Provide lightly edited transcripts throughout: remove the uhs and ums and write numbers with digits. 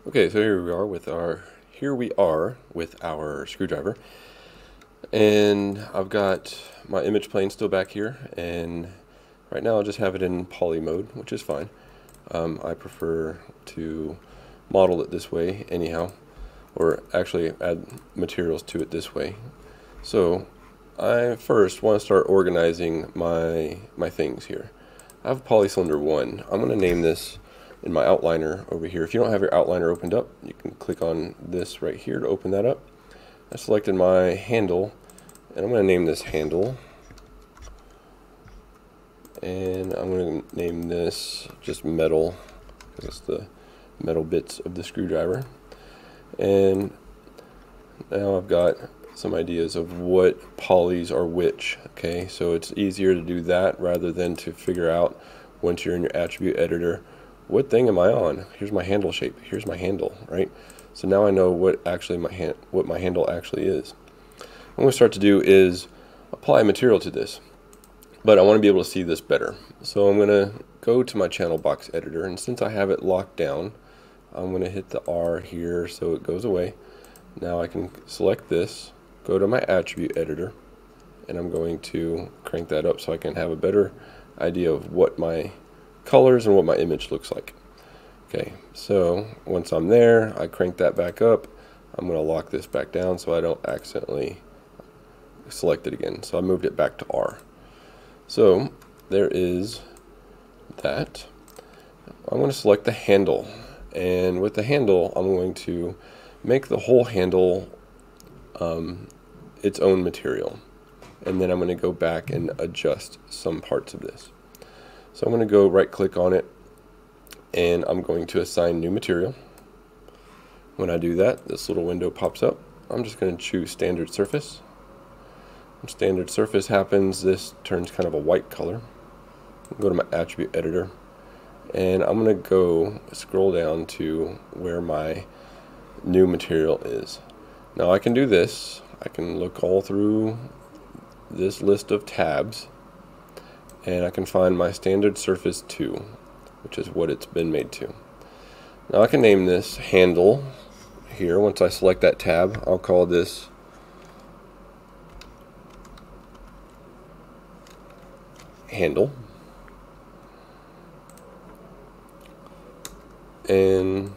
Okay, so here we are with our screwdriver, and I've got my image plane still back here, and right now I'll just have it in poly mode, which is fine. I prefer to model it this way anyhow, or actually add materials to it this way. So I first want to start organizing my things here. I have polycylinder 1. I'm going to name this in my outliner over here. If you don't have your outliner opened up, you can click on this right here to open that up. I selected my handle, and I'm going to name this handle, and I'm going to name this just metal, because it's the metal bits of the screwdriver. And now I've got some ideas of what polys are which. Okay, so it's easier to do that rather than to figure out once you're in your attribute editor, what thing am I on? Here's my handle shape. Here's my handle, right? So now I know what my handle actually is. What I'm going to start to do is apply material to this, but I want to be able to see this better. So I'm going to go to my channel box editor, and since I have it locked down, I'm going to hit the R here so it goes away. Now I can select this, go to my attribute editor, and I'm going to crank that up so I can have a better idea of what my colors and what my image looks like. Okay, so once I'm there, I crank that back up. I'm going to lock this back down so I don't accidentally select it again. So I moved it back to R. So there is that. I'm going to select the handle, and with the handle I'm going to make the whole handle its own material, and then I'm going to go back and adjust some parts of this. So I'm going to go right click on it, and I'm going to assign new material. When I do that, this little window pops up. I'm just going to choose standard surface. When standard surface happens, this turns kind of a white color. Go to my attribute editor, and I'm going to go scroll down to where my new material is. Now I can do this. I can look all through this list of tabs, and I can find my standard surface 2, which is what it's been made to. Now I can name this handle here. Once I select that tab, I'll call this handle, and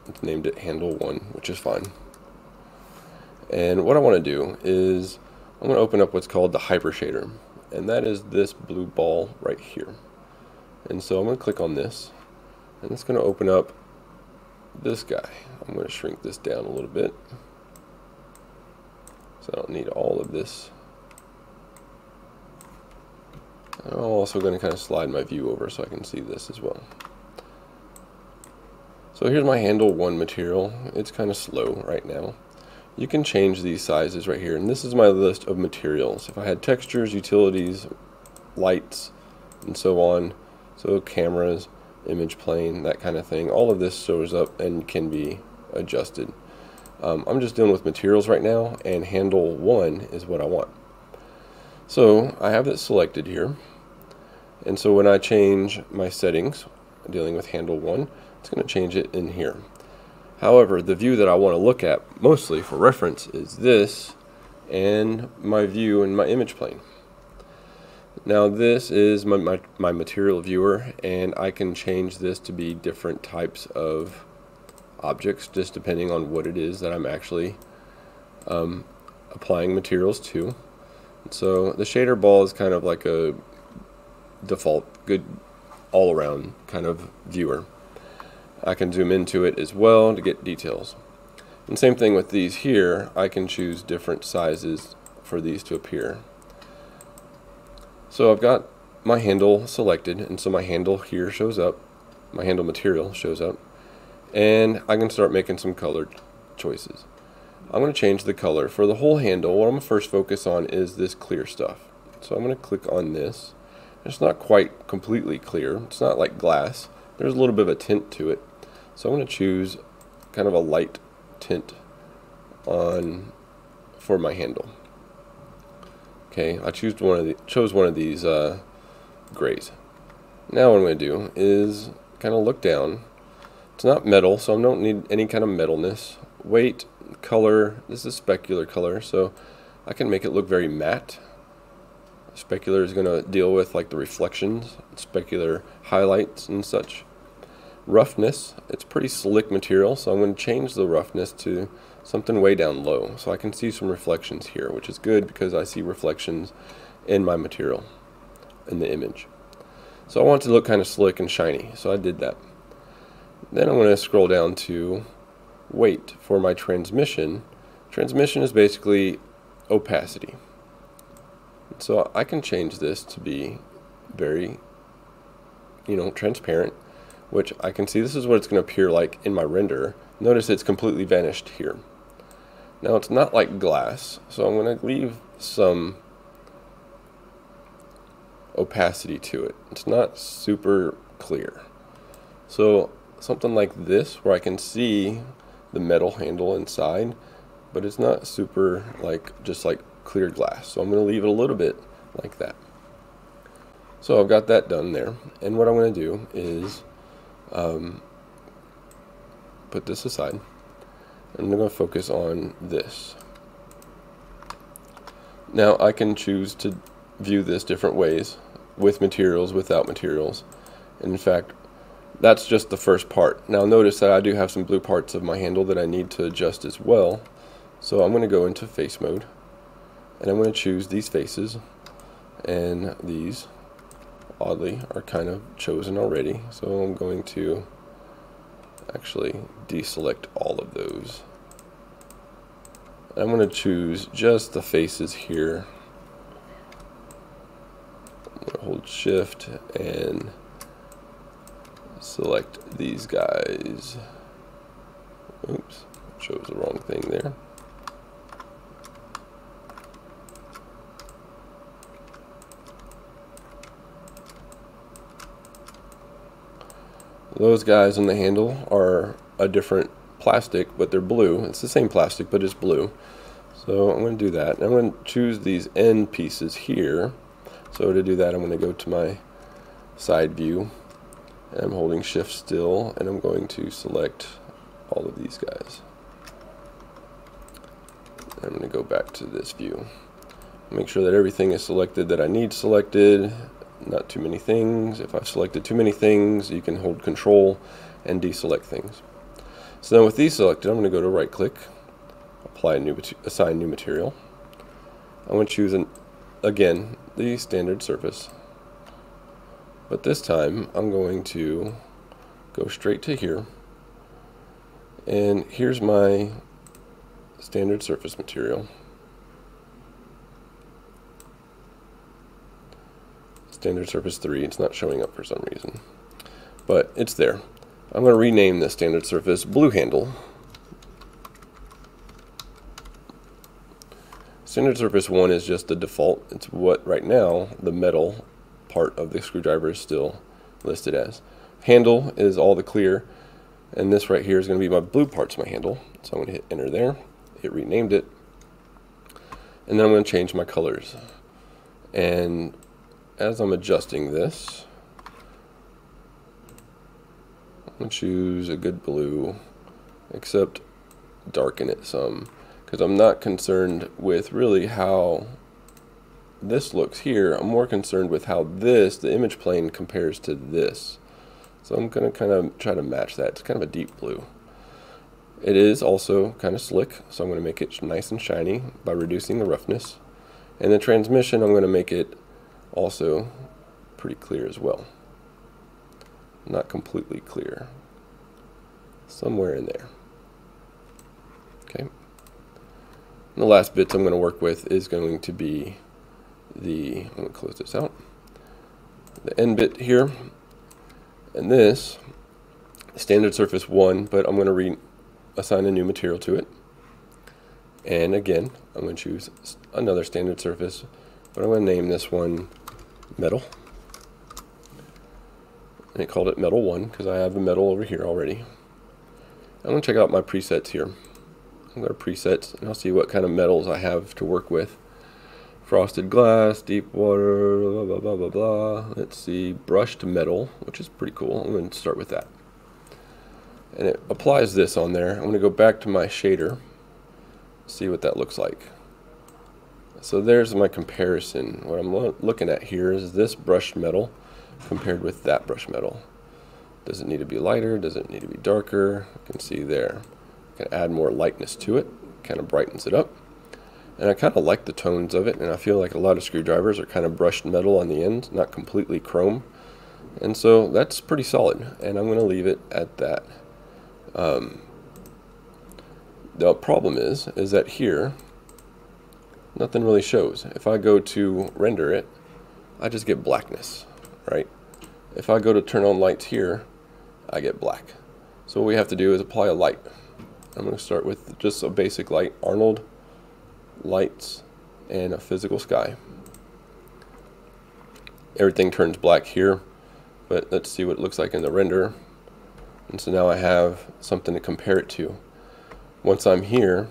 it's named it handle 1, which is fine. And what I want to do is I'm going to open up what's called the hyper shader, and that is this blue ball right here. And so I'm going to click on this, and it's going to open up this guy. I'm going to shrink this down a little bit so I don't need all of this. I'm also going to kind of slide my view over so I can see this as well. So here's my handle 1 material. It's kind of slow right now. You can change these sizes right here, and this is my list of materials. If I had textures, utilities, lights, and so on, so cameras, image plane, that kind of thing, all of this shows up and can be adjusted. I'm just dealing with materials right now, and handle 1 is what I want. So I have it selected here, and so when I change my settings dealing with handle 1, it's going to change it in here. However, the view that I want to look at mostly for reference is this, and my view in my image plane. Now this is my material viewer, and I can change this to be different types of objects just depending on what it is that I'm actually applying materials to. So the shader ball is kind of like a default good all-around kind of viewer. I can zoom into it as well to get details. And same thing with these here. I can choose different sizes for these to appear. So I've got my handle selected, and so my handle here shows up, my handle material shows up, and I can start making some colored choices. I'm going to change the color. For the whole handle, what I'm going to first focus on is this clear stuff. So I'm going to click on this. It's not quite completely clear. It's not like glass. There's a little bit of a tint to it. So I'm going to choose kind of a light tint for my handle. Okay, I chose one of these grays. Now what I'm going to do is kind of look down It's not metal, so I don't need any kind of metalness. Weight, color, this is specular color, so I can make it look very matte. Specular is going to deal with like the reflections, specular highlights and such. Roughness, it's pretty slick material, so I'm going to change the roughness to something way down low, so I can see some reflections here, which is good because I see reflections in my material, in the image. So I want it to look kind of slick and shiny, so I did that. Then I'm going to scroll down to weight for my transmission. Transmission is basically opacity. So I can change this to be very, transparent, which I can see this is what it's going to appear like in my render. Notice it's completely vanished here. Now it's not like glass, so I'm going to leave some opacity to it. It's not super clear. So something like this where I can see the metal handle inside, but it's not super just like clear glass. So I'm going to leave it a little bit like that. So I've got that done there, and what I'm going to do is put this aside. I'm going to focus on this. Now I can choose to view this different ways, with materials, without materials, and in fact that's just the first part. Now notice that I do have some blue parts of my handle that I need to adjust as well. So I'm going to go into face mode, and I'm going to choose these faces, and these oddly are kind of chosen already, so I'm going to actually deselect all of those. I'm going to choose just the faces here. I'm going to hold shift and select these guys. Oops, chose the wrong thing there. Those guys on the handle are a different plastic, but they're blue. It's the same plastic, but it's blue. So I'm going to do that. I'm going to choose these end pieces here. So to do that, I'm going to go to my side view, and I'm holding shift still, and I'm going to select all of these guys. I'm going to go back to this view. Make sure that everything is selected that I need selected. Not too many things. If I've selected too many things, you can hold control and deselect things. So now with these selected, I'm going to go to right click, apply assign new material. I'm going to choose again the standard surface, but this time I'm going to go straight to here, and here's my standard surface material. Standard surface 3, it's not showing up for some reason, but it's there. I'm going to rename this standard surface blue handle. Standard surface 1 is just the default. It's what right now the metal part of the screwdriver is still listed as. Handle is all the clear, and this right here is going to be my blue parts of my handle. So I'm going to hit enter there. It renamed it, and then I'm going to change my colors. And as I'm adjusting this, I'm going to choose a good blue, except darken it some, because I'm not concerned with really how this looks here. I'm more concerned with how this, the image plane, compares to this. So I'm going to kind of try to match that. It's kind of a deep blue. It is also kind of slick, so I'm going to make it nice and shiny by reducing the roughness. And the transmission, I'm going to make it also pretty clear as well. Not completely clear. Somewhere in there. Okay. And the last bits I'm going to work with is going to be I'm going to close this out. The end bit here. And this, standard surface 1, but I'm going to assign a new material to it. And again, I'm going to choose another standard surface, but I'm going to name this one metal. And it called it metal 1 because I have the metal over here already. I'm going to check out my presets here. I'm going to presets, and I'll see what kind of metals I have to work with. Frosted glass, deep water, blah, blah, blah, blah, blah. Let's see, brushed metal, which is pretty cool. I'm going to start with that. and it applies this on there. I'm going to go back to my shader, see what that looks like. So there's my comparison. What I'm looking at here is this brushed metal compared with that brushed metal. Does it need to be lighter? Does it need to be darker? You can see there. I can add more lightness to it, kind of brightens it up. And I kind of like the tones of it, and I feel like a lot of screwdrivers are kind of brushed metal on the end, not completely chrome. And so that's pretty solid, and I'm going to leave it at that. The problem is that here, nothing really shows. If I go to render it, I just get blackness, right? If I go to turn on lights here, I get black. So what we have to do is apply a light. I'm going to start with just a basic light, Arnold lights, and a physical sky. Everything turns black here, but let's see what it looks like in the render. And so now I have something to compare it to. Once I'm here,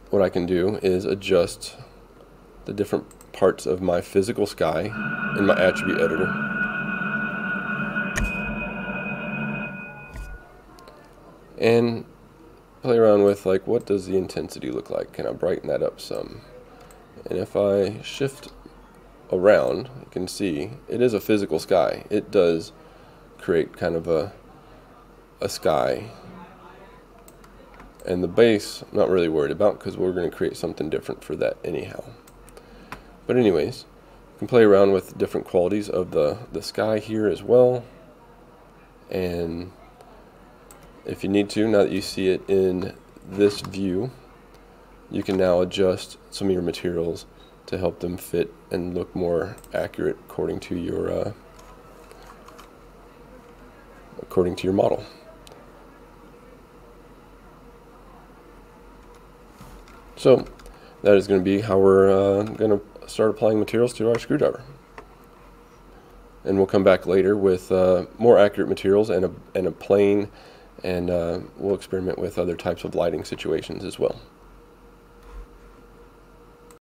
what I can do is adjust the different parts of my physical sky in my attribute editor. And play around with, like, what does the intensity look like? Can I brighten that up some? And if I shift around, you can see it is a physical sky. It does create kind of a sky. And the base, I'm not really worried about because we're going to create something different for that anyhow. But anyways, you can play around with different qualities of the sky here as well. And if you need to, now that you see it in this view, you can now adjust some of your materials to help them fit and look more accurate according to your model. So that is going to be how we're going to start applying materials to our screwdriver. And we'll come back later with more accurate materials and a plane, and we'll experiment with other types of lighting situations as well.